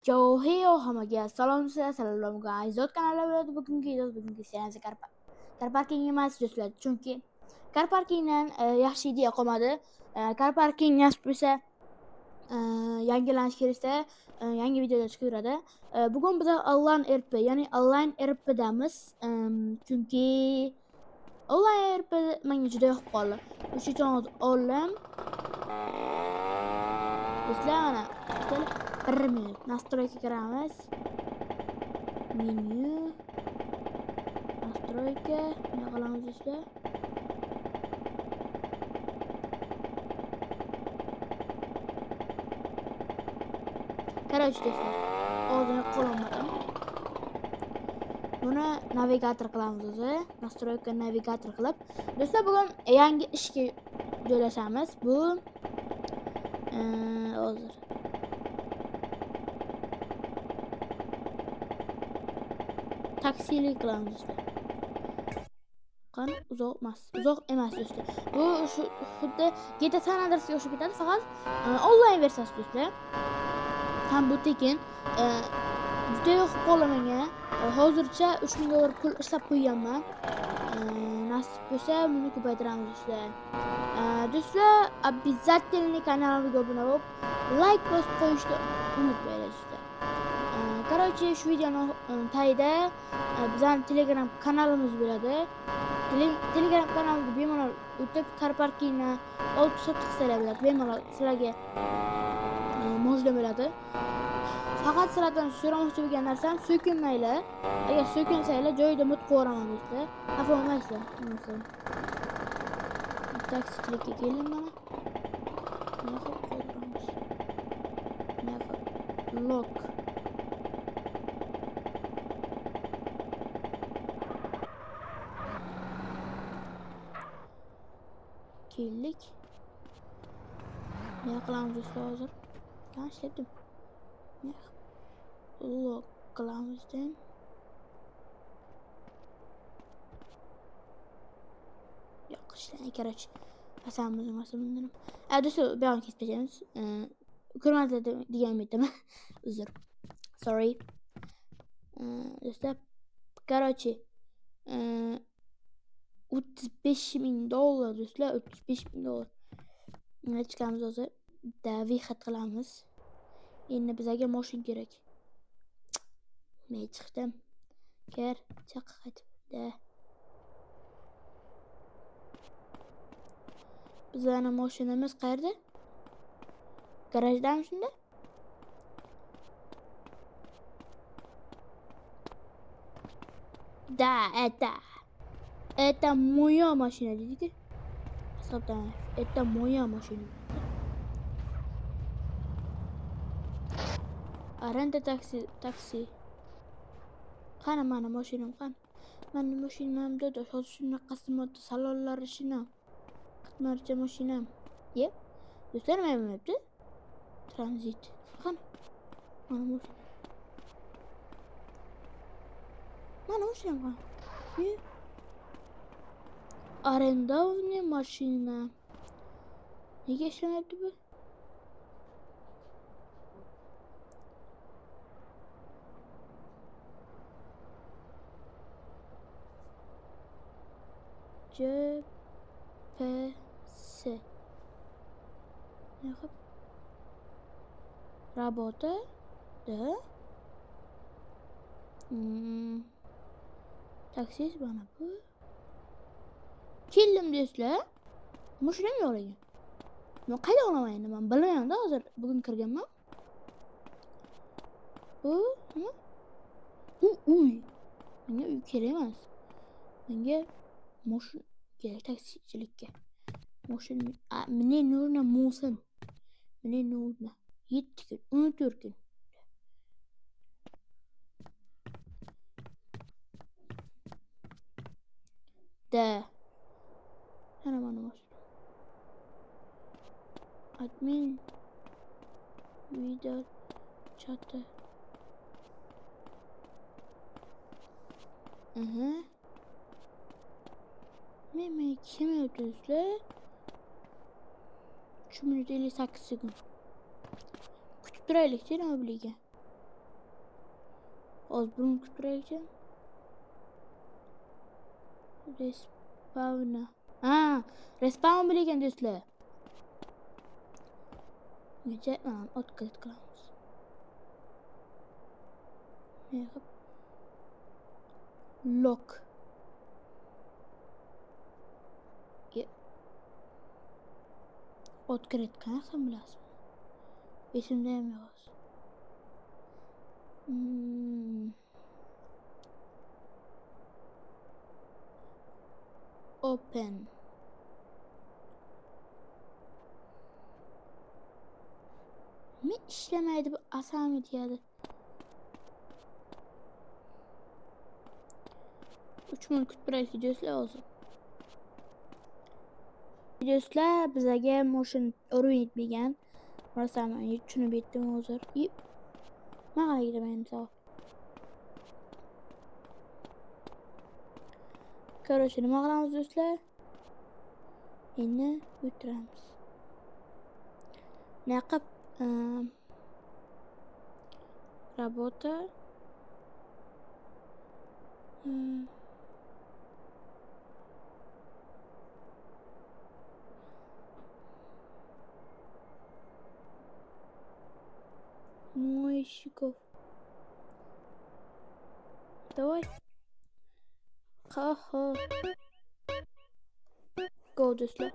Yo, heyo hammaga salom assalomu guys. Zot kanali bo'ladi bugungi seansi car parking emas do'stlar. Chunki car parkingdan yaxshi idea qolmadi. Car parking nasib bo'lsa yangilanish keraksa yangi videolar chiqaveradi. Bugun biz online RP, ya'ni online RP damiz. Chunki online RP menga juda yoqib qoldi. O'sha uchun oldim. Do'stlar, mana 1 minut настройка kiramiz. Menyu настройка nima qilamiz do'stlar? Короче do'stlar, oldini qo'lamadim. Buni navigator qilamiz o'zi. Настройка navigator qilib. Do'stlar, bugun yangi ishga joylashamiz. Bu hozir taksilik qilamiz do'stlar. Qani uzoq emas do'stlar. Bu xuddi GTA San Andreasga o'xshab ketadi, faqat onlayn versiyasi do'stlar. Ham bu tekin. Juda yoqib qoldi menga. Hozircha 3000 dollar pul ishlab qo'yganman. Nasib bo'lsa buni ko'paytiramiz do'stlar. Do'stlar, обязательно kanalimga obuna bo'lib, like bosib qo'yishni unutmanglar do'stlar. Короче, shu videoni tagida bizning Telegram kanalimiz bo'ladi. Telegram kanalimizga bemalol o'tib car parkingni olib sotib qilsalar bo'ladi. Bemalol sizlarga mo'jda bo'ladi. Faqat sizlardan so'ramoqchi bo'lgan narsam so'kinmanglar. Agar so'kinsanglar joyida mut qo'raman do'stlar. Xafa bo'lmaysizlar. Taksichilikka keldim mana. Nima qilib qoldiramiz? Lock. Keldik. Nima qilamiz do'stlar hozir? Qani ishlatdim. Lock qilamizdan. Yo'q, ishlamay короче. Masalan. Do'stlar, bu yoqni kesib tashlaymiz. Ko'rmadi degan umiddaman. Uzr. Sorry. Do'stlar, короче, $35,000 do'stlar, $35,000. Nima chiqamiz hozir? Vyexat qilamiz. Endi bizga mashin kerak. Men chiqdim. Ker, chaqa qaytibdi. Bizning mashinamiz qayerda? Garajdami shunda? Da, это моя машина, деdik. Hisobdan. Это моя машина. Arenda taksi. Qani mana mashinam qani? Mana mashinam do'stlar, hozir shunaqasi modda salonlari shina. Qitmarcha mashinam. Ye? Do'stlar, nima bo'libdi? Tranzit. Qani? Mana mashina. Mana mashinam qani? Ye? Арендованная машина. Nega ishlamayapti bu? GPS. Ne yapıp? Работа. Da. Taksiz bana bu. Keldim do'stlar. Mashinam yo'q ekan. Men qayda olaman endi? Men bilmayman-da hozir. Bugun kirganman. Bu nima? Uy. Menga uy kerak emas. Menga mashin kerak taksichilikka. Mashin мне нужно мусин. Мне нужно 7 kun, 14 kun. Da. Ana mana mashin. Admin video chatı. Men kim öldürdüler? 3 minut 58 sekund. Kutib turaylik, nima bo'liga. Osborne kütüreyken. Respawn'a. Ha, respawn bilegen do'stlar. Nece ot kayıt qilamiz. Yig'ib. Lock. Ot kayıt qilsam bilasizmi? Esimda ham yo'q. Open. Ne işlemeydi bu asamı diyordu. 3000 kütüreyki do'stlar olsun. Do'stlar bizga motion o'rganilmagan. Rosa men tushunib yetdim hozir. Nima qilaman sağ. Короче, nima qilamiz do'stlar? Endi o'tiramiz. Naqib работа. Мойщиков. Давай. Ха-ха. Go do'stlar.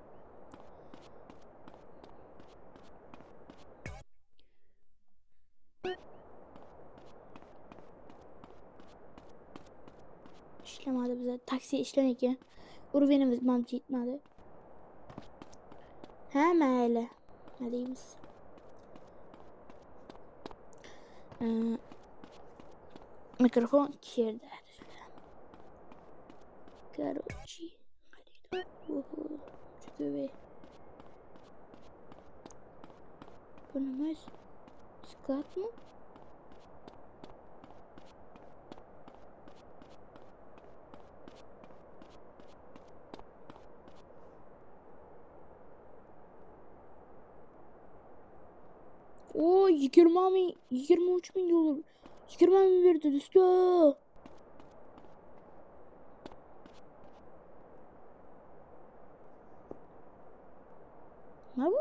İşlemedi bize. Taksi işlemek Urvenimiz mantığı yetmedi. Ha mayli. Ne deyimiz? Mikrofon kirdi. Короче. Çıkıyor. Bu ne? Skat mı? O 23 bin dolar. 20 bin verdi dostlar. Ne bu?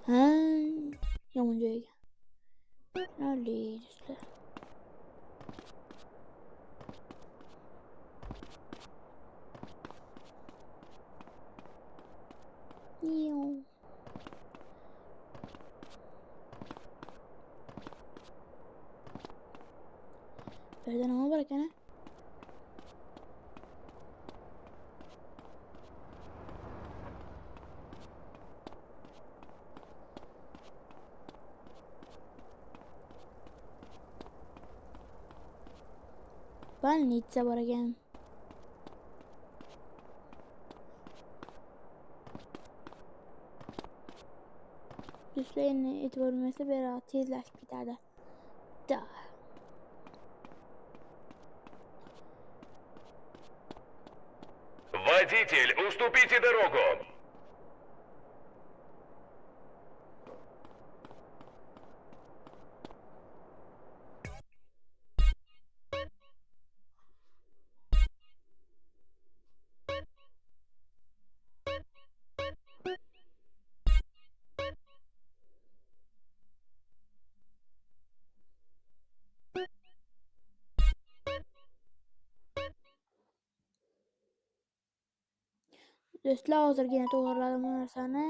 Ha, yaman joyga. Öyle dostlar. Yo. Nereden ama bırak ana. Ben Nitsa var again. Düşlerini etvormesi biraz tezleşip giderdi. Da. Водитель, уступите дорогу! Do'stlar hozirgina to'g'irladim bu narsani.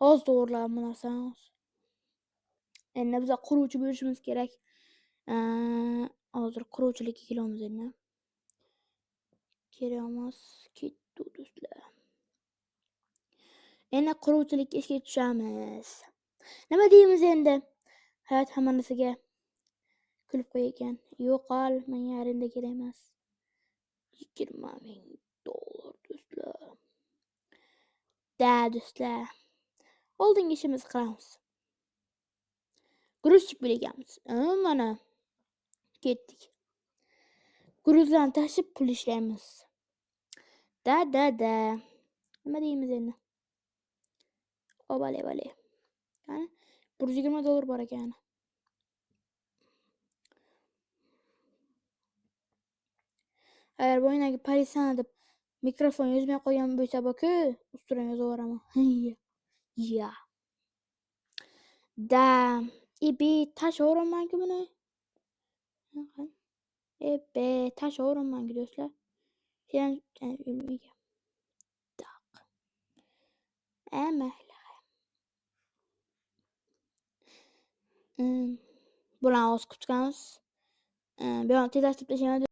Hozir to'g'irladim bu narsani. Endi biz quruvchi bo'lishimiz kerak. Hozir quruvchilikka kelamiz endi. Kiramiz, ketdi do'stlar. Endi quruvchilikka ishga tushamiz. Nima deymiz endi? Hayot hamma narsaga kulib qo'yar ekan. Yo'qol, menga arenda kerak emas. 20 ming dollar do'stlar. Da do'stlar. Oldingi ishimizni qilamiz. Gruzchik bo'lganmiz. Mana ketdik. Gruzlarni tashib pul ishlaymiz. Da. Nima deymiz endi? Obale. Qani $120 bor ekan. Agar bu o'yindagi politsiyani deb mikrofon yozmay qo'ygan bo'lsa boku, ustidan yozaveramiz. Ya. Da. Ibi tashlayveramanku buni. Tashlayveramanku do'stlar. Sen bilmayman. Mayli. Bularni hozir kutib chiqamiz. Bu yoqni tezlashtirib tashlaymiz.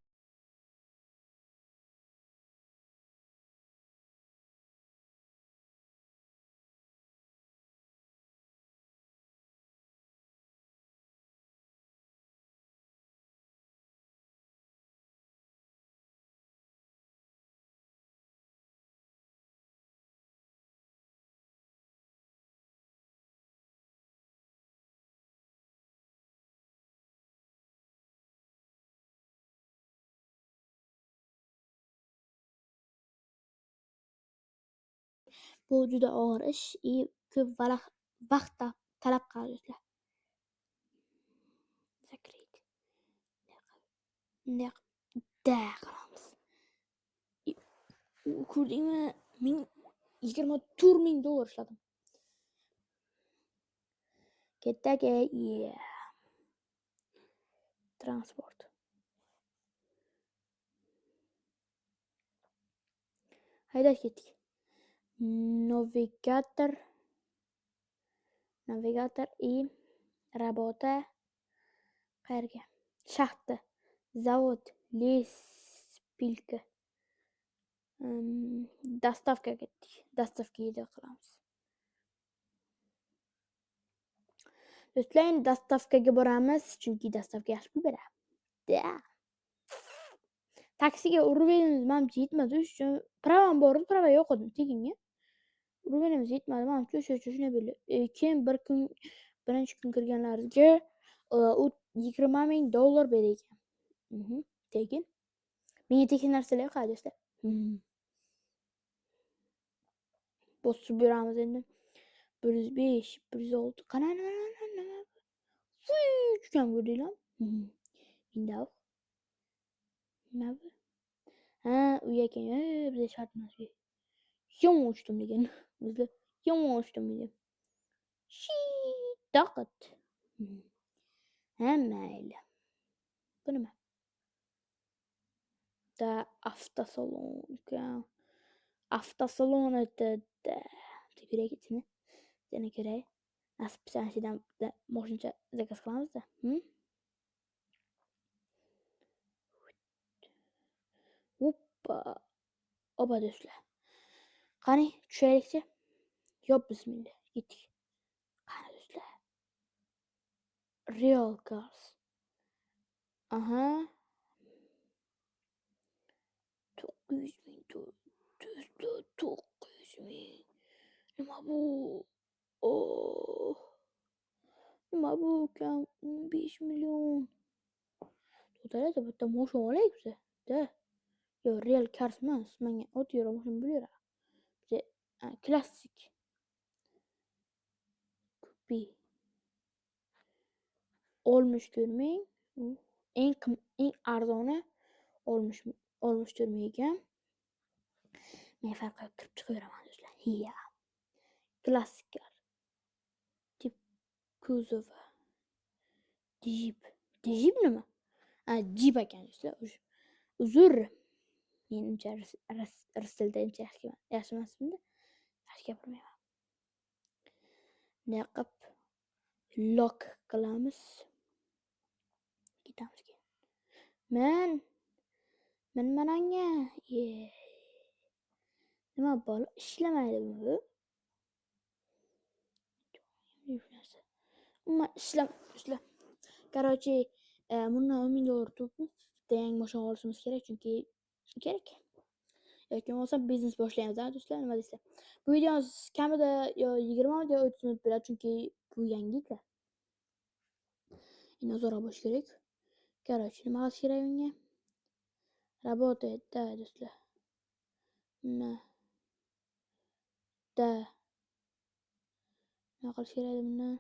Bu juda og'ir ish, ko'p vaqt talab qiladi. Zakrit. Bunday qilamiz. Ko'rdingmi? $24,000 ishladim. Ketdagi, transport. Haydash ketdik. Navigator и работа qayerga? Shaxta, zavod, lespilka. Dastavkaga ketdik. Dastavkaga qilamiz. Do'stlar, endi dastavkaga boramiz, chunki dastavka yaxshi pul beradi. Da. Taksiga urib beramiz, menimcha yetmadi. Pravam bor, prava yo'q edi, teginga. Urib beramiz, yetmadi. Menimcha shunday bo'ldi. Keyin birinchi kun kirganlarga u $20,000 berdi ekan. Tekin. Menga tekin narsalar yoqadi do'stlar. Bosib beramiz endi. 105, 106. Qana. Tushgan ko'rdinglarmi? Indav. Nima bu? Ha, u ekan. Bizga shart emas. Yomon uchdim degan. Bizlar yomon uchdim degan. Taqat. Ha, mayli. Bu nima? Da avtosalon ekan. Avtosalon o'tadi. Kerak ekan. Yana kerak. Nasib sanasidan moshincha zakaz qilamiz-da. Hoppa. Oba do'stlar. Qani, tushaylikchi. Yo bismillah. Ketdik. Qani do'stlar. Real cars. Aha. 900,000 do'stlar, 900,000. Nima bu? Nima bu ukam? 15 million. To'g'ri, bitta moshin olaylik biza. Da. Yo, real cars emas. Menga oddiy moshin bo'laveradi. Biza klassik. Kupi. 64,000. Eng arzoni 64,000 ekan. Men farqqa kirib chiqaveraman do'stlar. Ya. Klassiklar. Tip kuzova. Jeep nima? Jeep ekan do'stlar. Uzr. Menimcha rus tilida yaxshi emasmidi? Yaxshi gapirmayman. Naqib lock qilamiz. Ketamiz keyin. Men menanga. Nima bola ishlamaydi bu? Umuman ishlamay. Короче, bundan $10,000 topib, bitta yangi mashina olishimiz kerak, chunki kerak. Yoki bo'lmasa biznes boshlaymiz, do'stlar, nima deysiz? Bu videomiz kamida yo 20 yo 30 minut bo'ladi, chunki bu yangiliklar. Endi ozroq bo'lish kerak. Короче, nima qilish kerak bunga? Работает, да, do'stlar. Nima? Da. Nima qilish kerak buni?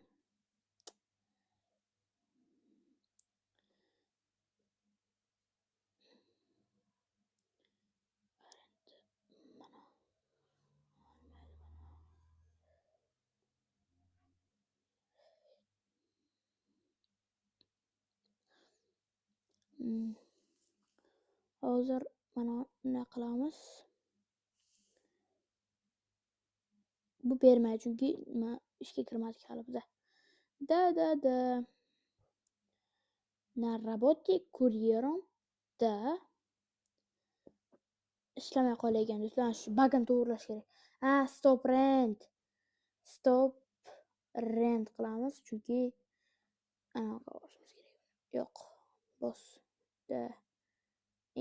Hozir mana nima qilamiz? Bu bermaydi chunki nima ishga kirmadik hali biza. Da. Na работе курьером. Da. Ishlamay qolagan do'stlar. Shu bagani to'g'rilash kerak. Stop rent. Stop rent qilamiz chunki anaqa olishimiz kerak. Yo'q. Bos. Da.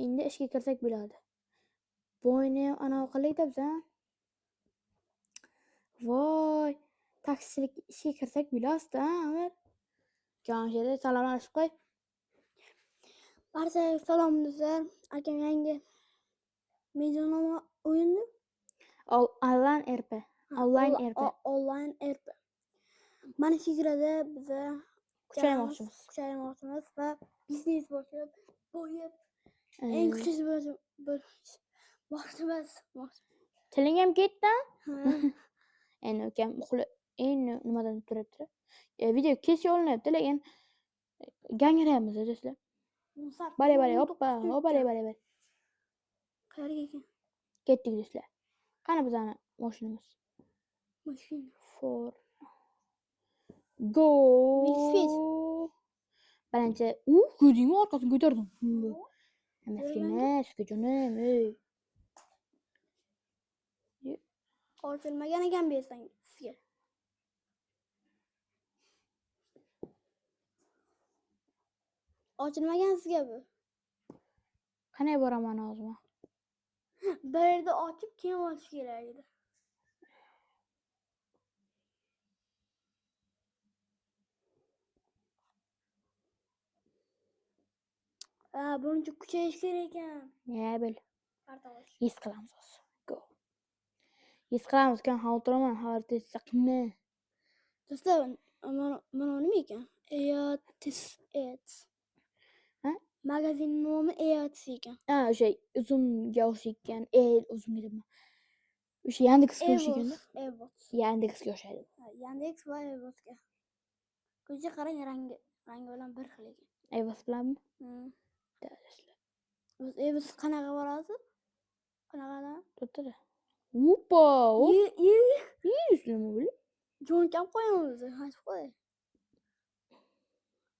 Endi ishga kirsak bo'ladi. Boyni ham anaqa qilaylik biza. Voy, taksichilik ishga kirsak bo'ladi-da, Amir. Kamshida salomlashib qo'y. Barchaga salom do'stlar. Akam yangi videonoma o'yindi. Online RP. Online RP. Online RP. Mana shu fikrada biza kuchaymoqchimiz va biznes boshlab boyib eng kuchlisi bo'lmoqchimiz. Tiling ham ketdi? Ha. Endi ukam endi nimadan turibdi? Video kesish olinyapti, lekin gangrayapmiz do'stlar. Bale, hoppa, bale. Qayerga ekan? Ketdik do'stlar. Qani bizani mashinamiz? Mashina. For go. Velosiped. Birinchi, ko'rdingmi orqasini ko'tardim. Emas, jonim, ey. Ochilmagan ekan bersang sizga. Ochilmagan sizga bu. Qanday boraman hozir? Bir yerda ochib keyin ochish kerak edi. Buncha kuchayish kerak ekan. Ya bil. Qartosh. His qilamiz hozir. Go. His qilamiz kan xotiraman, xabar saqni. Do'stlar, mana nima ekan? EOTS. Ha? Magazin nomi EOTS ekan. O'sha uzunga o'xshagan, uzunga dema. O'sha Yandexga o'xshagan-da. Evos. Yandexga o'xshaydi. Yandex va Evosga. Ko'cha qarang, rangi bilan bir xil ekan. Evos bilanmi? Do'stlar. Biz Evos qanaqa boradi? Qanaqadan? To'xtada. Upa! Yuzlama bo'li. Jo'nkam qo'yamiz, aytib qo'y.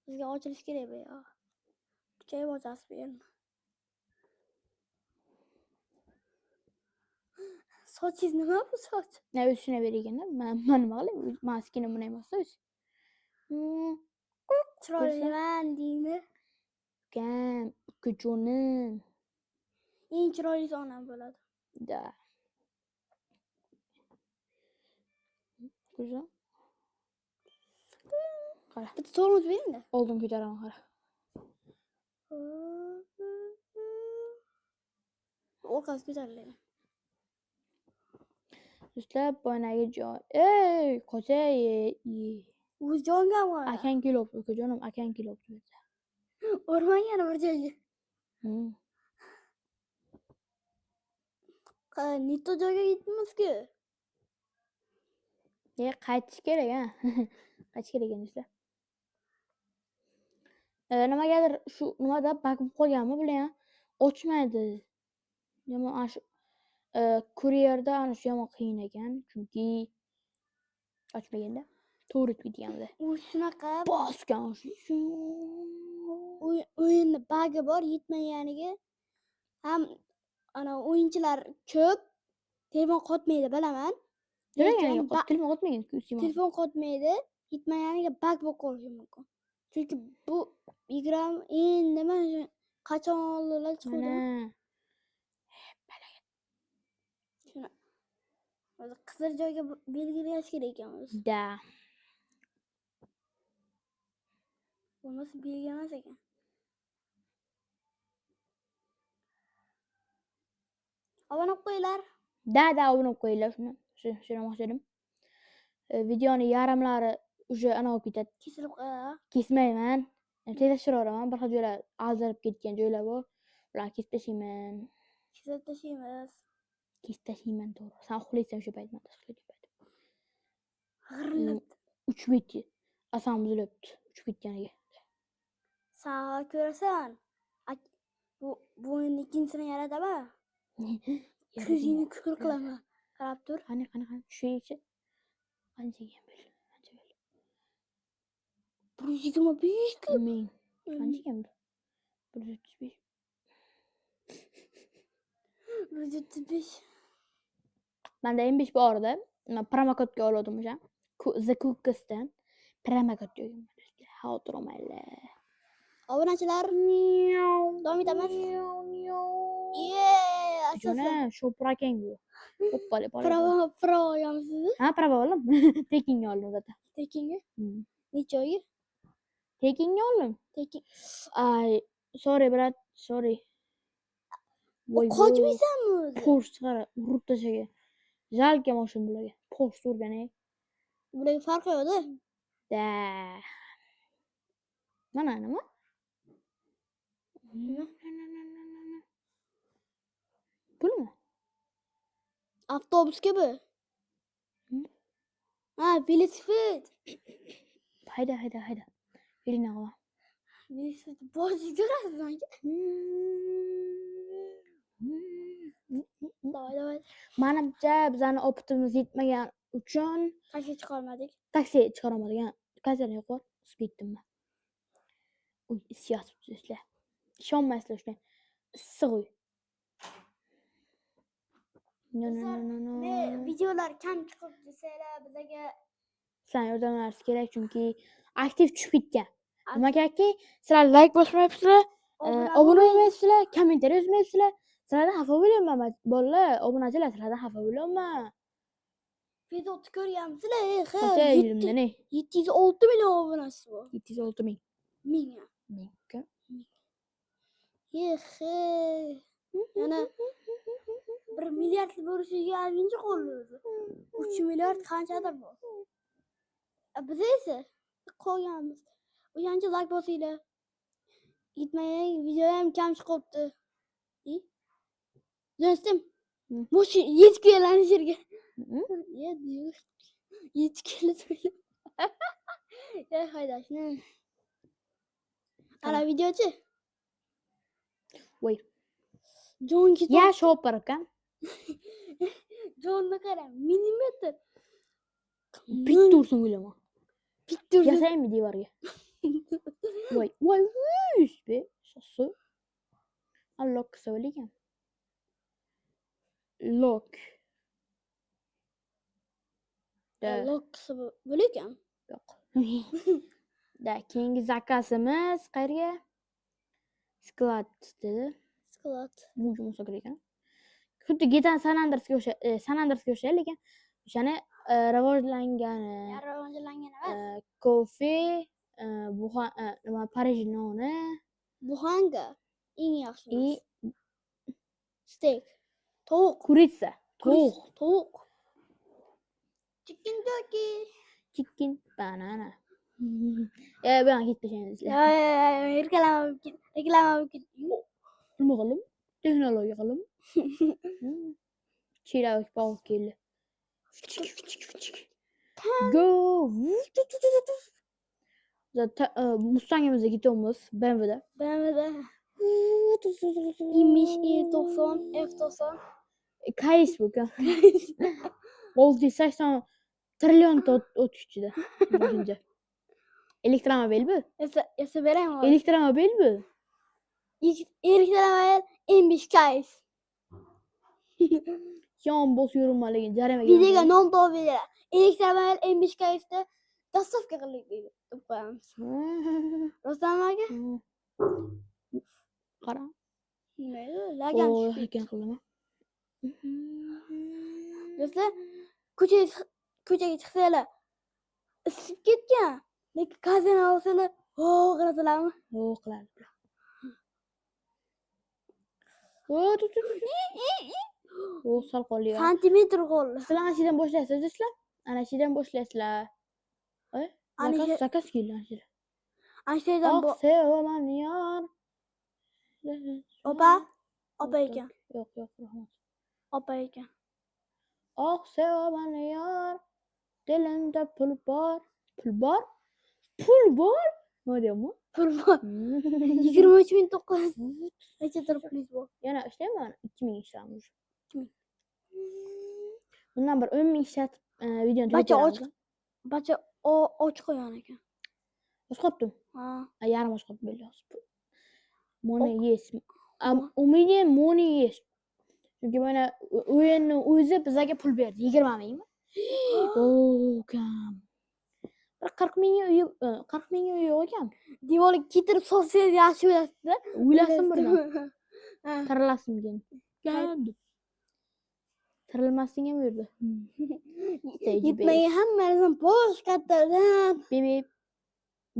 Bizga ochilish kerak bu yoq. Kuchayib ochasiz bu yerni. Sochingiz nima bu soch? O'zini berganda, men nima qilay? Maskina buni emas-da o'zi. Chiroyliman deydi. Ukam, jonim. Eng chiroyli onam bo'ladi. Da. Ko'rsan? Qara. Bitta tormoz bering-da. Oldin ko'taraman, qara. Orqasi ko'tariladi. Do'stlar, boyagi joy. Ey, qochay. O'z jonga qo'y. Akang kelibdi, ukajonim, akang kelibdi. O'rmagan bir joyga. Nito joyga yetdimizku. Qaytish kerak, ha. Qaytish kerak ekan do'stlar. Nimagadir shu nimada bakib qolganmi bular? Ochmaydi. Yomon shu kuryerda ana shu yomon qiyin ekan, chunki ochmaganda to'g'ri ketganmiz. U shunaqa Bosgan shu. o'yinni bagi bor, yetmaganiga ham ana o'yinchilar ko'p. Telefon qotmaydi, bilaman. Telefon qotmagan, Telefon qotmaydi, yetmaganiga bag bo'lib qolishi mumkin. Chunki bu igram endi mana qachon oldinlar chiqdi. Shuna. O'zi qizil joyga belgilash kerak ekan o'zi. Da. Bo'lmasa belgilamas ekan. Obuna qo'yinglar. Da o'ynab qo'yinglar shuni. Shuni demoqchi videoni yarimlari уже anavi ketadi. Kesilib qo'yadi. Kesmayman. Tekshiraveraman. Bir xil joylar ag'zarib ketgan joylar bor. Ularni kesib tashlayman. Kesib tashlaymiz. Kesib tashlayman to'g'ri. Sen uxlaysan o'sha payt, men uxlayotgan payt. G'irillab. Uchib ketdi. Asam buzilibdi. Uchib ketganiga. Sen ko'rasan. Bu bo'yinni ikkinchisini yarataman. Ko'zingni kukul qilaman. Qarab tur. Qani. Tushaychi. Qancha ekan bu? Qancha bo'ldi? 125 ku. Men. Qancha ekan bu? 135. 135. Menda M5 bor edi. Men promokodga oldim o'sha. The Cookes'dan promokod yo'qman. Xavotirolmayli. Obunachilar davom etamiz. Jona, sho'prakang bu. Hoppali poli. Pro olganmisiz? Ha, prava oldim. Tekinga oldim zaten. Tekinga? Necha oyga? Tekinga oldim. Tekin. Ay, sorry brat, sorry. Qochmaysanmi o'zi? Porsche qara, urib tashagan. Jalka mashina bularga. Porsche urgan-ey. Bularga farqi yo'q-da. Da. Mana nima? Pulmi? Avtobusga bu. Ha, velosiped. Hayda. Elina qova. Velosiped boshini ko'rasiz menga. Davay. Menimcha bizani opitimiz yetmagan uchun Taksi chiqarmadik. taksi chiqarolmadik. Kasani yo'q, ketdim men. Uy, isyapti sizlar. Ishonmaysizlar shunday. Issiq uy. Men videolar kam chiqib desanglar bizga Sizlarga yordam berishimiz kerak, chunki aktiv tushib ketgan. Nima kerakki, sizlar like bosmayapsizlar, obuna bo'lmayapsizlar, kommentariy yozmayapsizlar. Sizlardan xafa bo'lyapman, bolalar, obunachilar, sizlardan xafa bo'lyapman. videoni ko'ryapsizlar, Qancha elimdan, 706 million obunachisi bor. 706 ming. Ming. Mingga. Yana 1 milliard bo'lishiga ancha qoldi. 3 milliard qanchadir bor. Biz esa qolganmiz. O'shancha like bosinglar. Yetmay video ham kam chiqibdi. Do'stim, mashina yetib keladi yerga. Yetib keladi. Haydashni. Ana videochi. Voy. Jonki Ya shopper ekan. Jonni qara, millimetr. Bitta ursin o'ylaman. Bitta ursin. Yasaymi devorga? Voy, be. Sosu. Unlock qilsa bo'lakan. Lock. Lock qilsa bo'lakan. Yo'q. Da, keyingi zakazimiz qayerga? Sklad dedi. Sklad. Bu bo'lsa kerak ekan. Xuddi GTA San Andreasga o'xshaydi, lekin o'shani rivojlangani. Rivojlangan emas. Kofe, nima Parij noni, Buxanga eng yaxshi. и Steak. Tovuq. kuritsa. Tovuq. Chicken turkey. Chicken banana. Ben ketishamiz. Reklama bikin. Nima qildim? Texnologiya qildim. Chiravik pavuk keldi. Go! Mustangimizga ketyapmiz, BMWda. BMWda. İmiş E90, F90. Kayis bu kan. 680 trilyon o't ichida. Boshuncha. Elektromobil bu. Esa berang. Elektromobil bu. Elektromobil M5 Kayis. Yon bosib yuribman, lekin jarima. Videoga nom topinglar. Elektromobil M5 Kayisda dastavka qiling deb qo'yamiz. Rostdan aka? Qara. Nima? Lagan ekan qilaman. Do'stlar, ko'chaga chiqsanglar isib ketgan. Lekin kazana olsalar, qilasizlarmi? Qiladi. O sal qolıyor. Santimetr qoldi. Sizlar ana şeyden boshlaysiz do'stlar. Ana şeydan boshlaysizlar. Ay, Ana şey- zakaz keldi ana şeydan. Anshaydan bu Sevaman yar. opa ekan. Yo'q, rahmat. Opa ekan. Sevaman yar. Dilimda pul bor. Pul bor? Pul bor? Nima deyapman? Pul bor. 23.900 necha turibmiz bu? Yana ishlayman 2000 ishlaymiz. 2000. Bundan bir 10 ming ishlatib videoni Bacha tugatamiz. Bacha ochiq qo'ygan ekan. Osh qolibdi. Ha. Yarim osh qolibdi belli. Money yes. Mo- У меня money yes. Chunki mana o'yinni o'zi bizga pul berdi. 20 mingmi? Kam. 40 mingga uyi 40 mingga uyi yo'q ekan. Devorga ketirib solsangiz yaxshi bo'lasizda. O'ylasin birdan. Ha. Tirilasim keyin. Gandi. Tirilmasligim ham yurdi. Yetmagan hammangizni boshqatdan. Bebe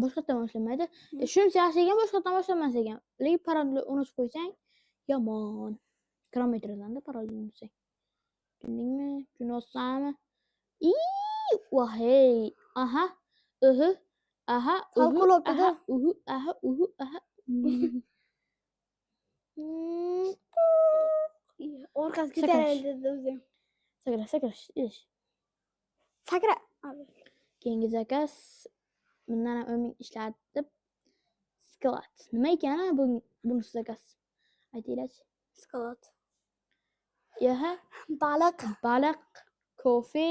boshqatdan boshlamaydi. Shuncha yaxshi ekan boshqatdan boshlamas ekan. Lekin parolni unutib qo'ysang yomon. Kilometrdan-da parolni unutsang. Tushundingmi? Tushunayapsanmi? Vahey. Aha. Aha. Sal qo'lobdi-da. Aha. Orqasiga Sakrash. ko'tarildi o'zi. Sakrash. Ish. Sakra. Keyingi zakaz bundan ham 10 ming ishlatib sklad. Nima ekan bunisi zakaz? Aytinglar-chi. Skalot. Yaha, Baliq. baliq, kofe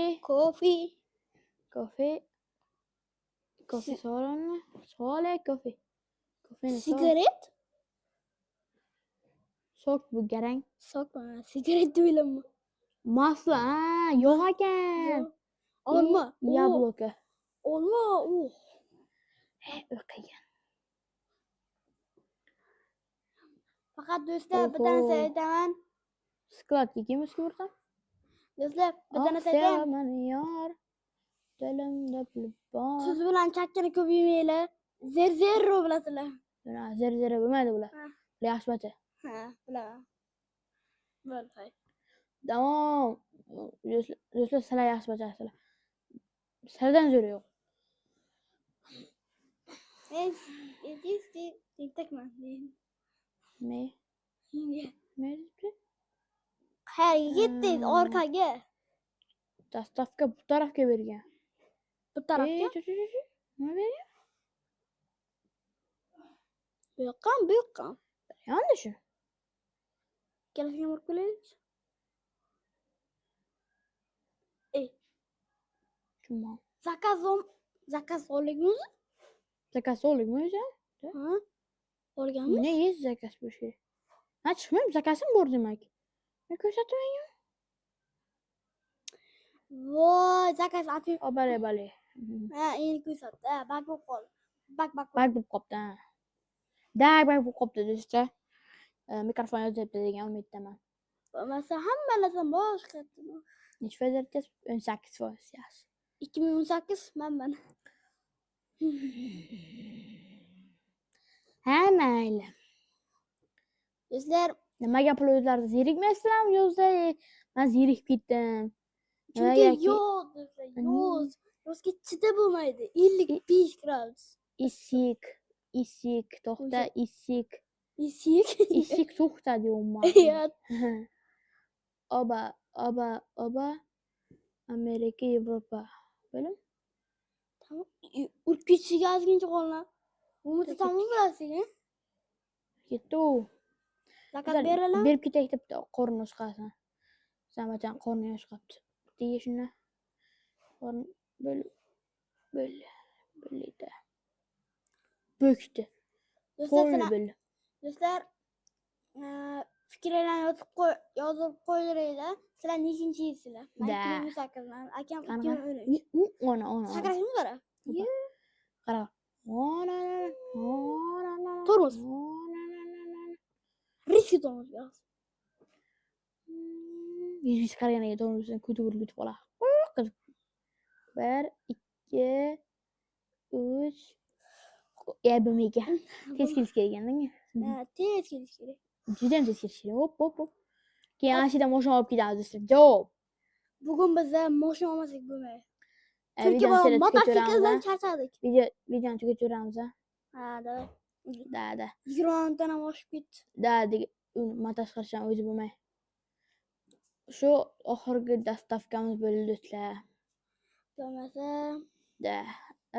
so'raymi? Sole kofe. Kofeni Sigaret. sok bu garang. Sokma. Sigaret deyilmi? Masla, yo'q ekan. Olma. Yabloka. Olma. O'qigan. Faqat do'stlar bir Oho. narsa aytaman. Skladga kim o'sib Do'stlar bir narsa aytaman. sevaman yor. Dilimda pul bor. Tuz bilan chakkani ko'p yemanglar. Zero bilasizlar. Zera bo'lmaydi bular. Ha. Bular yaxshi bacha. Ha, bilaman. Bo'ldi. Davom. Do'stlar sizlar yaxshi bachasizlar. Sizlardan zo'ri yo'q. Tentakman. Me debdi? Qayerga ketdingiz? Orqaga. Dastavka bu tarafga bergan. Bu tarafga. Nima bergan? Bu yoqqa. Yo'qmi shu? Ikkalasiga urib qo'yaylik. Shunmi? Zakaz oldingmi? Zakaz oldingmi o'zi? Ha? Olganmiz? Ne yes zakaz bu şey. Ha chiqmaymi? Zakazim bor demak. Men ko'rsatmayman. Voy, zakaz atib. Bale. Ha, endi ko'rsatdi. Ha, bak bo'lib qoldi. Bak. Bak bo'lib qopti. Bak bo'lib qopti do'stlar. Mikrofon yozyapti degan umiddaman. Bo'lmasa hamma narsa boshqa. Necha foiz aytasiz? 18% yaxshi. 2018 manman. Ha, mayli. Do'stlar, Nimaga pul o'zlarida zerikmaysizlarmi yozda? Men zerikib ketdim. chunki yoz do'stlar, yoz. Yozga chidab bo'lmaydi. 55 gradus. Isik, to'xta, isik. Isik. Isik to'xta deyapman. Yot. Oba. Amerika, Yevropa. Bilim? Tamam. Urib ketishiga ozgincha qolgan. Bo'lmasa tamom bilasiz-ku. Ketdi u. Zakaz beraman. Berib ketaylik deb qorni chiqasan. Samachan qorni yosh qolibdi. Deyga shuni. Qorni bo'ldi. Bo'kdi. Do'stlar, fikrlarni yozib qo'yinglar. Sizlar nechinchi yilsizlar? Men 2008man, akam 2013. Ona. Sakrashmi qara? Qara. Tormoz. Riski tormoz yo'q. Yüz qaraganda tormozdan ko'tarilib qolar. 1 2 3 bo'lmaydi. Tez kelish kerak ekanda. Tez kelish kerak. Juda ham tez kelish kerak. Hop. Keyin Ashida mashina olib ketamiz do'stlar. Javob. Bugun bizda mashina olmasak bo'lmaydi. E, Chunki videoni bu sira mototsikldan tugatib charchadik. videoni tugatib. Ha, davay. Da. 20 tana oshib ketdi. Da montaj qilishdan o'zi bo'lmay. Shu oxirgi dastavkamiz bo'ldi do'stlar. Bo'lmasa, Da.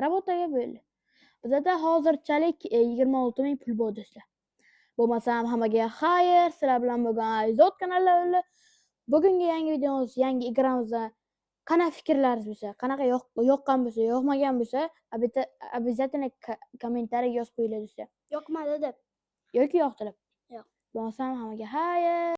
Rabotaga bo'ldi. Bizda hozirchalik 26 ming pul bor do'stlar. Bo'lmasam hammaga xayr, sizlar bilan bo'lgan Azot kanali. Bugungi yangi videomiz, yangi igramizda qanaqa fikrlaringiz bo'lsa, qanaqa yoqqan bo'lsa, yoqmagan bo'lsa, обязательно kommentariy yozib qo'yinglar do'stlar. yoqmadi deb. Yoki yoqtirib. Yo'q. Bo'lmasam hammaga xayr.